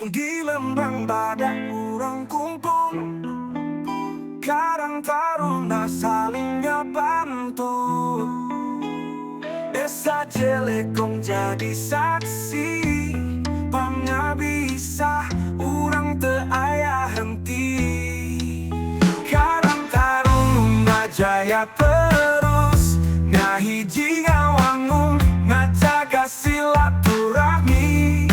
Di Lembang Badak urang kumpul, Karang Taruna saling bantu. Desa Jelekong jadi saksi, pamnya bisa urang teu aya henti. Karang Taruna jaya terus ngahiji ngawangun ngajaga silaturahmi.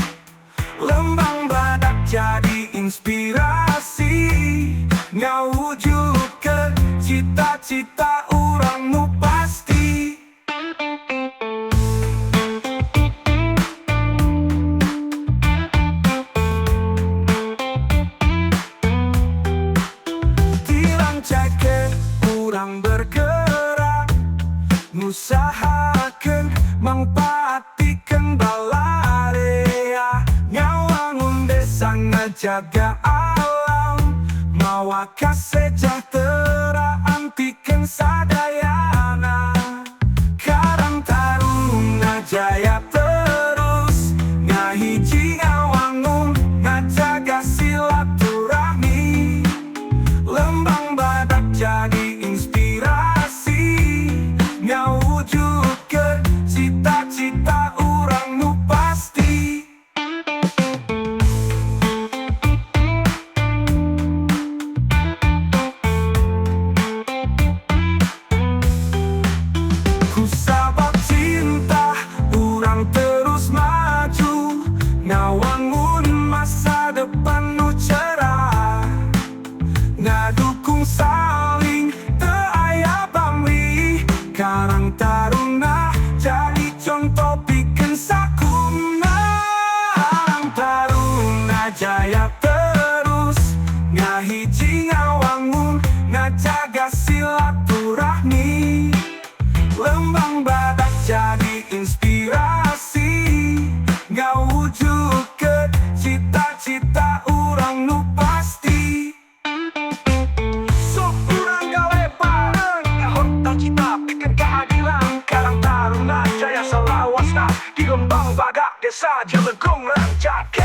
Lembang Badak jadi inspirasi, ngawujudkeun cita-cita urang nu pasti. Dilancekeun urang bergerak, ngusahakeun mangpaatikeun balarea. Ngawangun desa ngajaga alam, mawa kasejahteraan pikeun sadayana. Karang Taruna jaya terus ngahiji ngawangun ngajaga silaturahmi. Lembang Badak jadi inspirasi, ngawujudkeun cita-cita urang nu pasti. Ku sabab cinta urang terus maju, ngawangun masa depan nu cerah. Ngadukung saling teu aya pamrih, Karang Taruna jadi contoh pikeun sakumna. Karang Taruna jaya terus ngahiji ngawangun ngajaga silaturahmi. Lembang Badak jadi inspirasi, ngawujudkeun cita-cita urang nu pasti. Sok urang gawe bareng, ngahorta cita pikeun keadilan. Karang Taruna jaya salawasna di Lembang Badak, desa Jelekong rancak.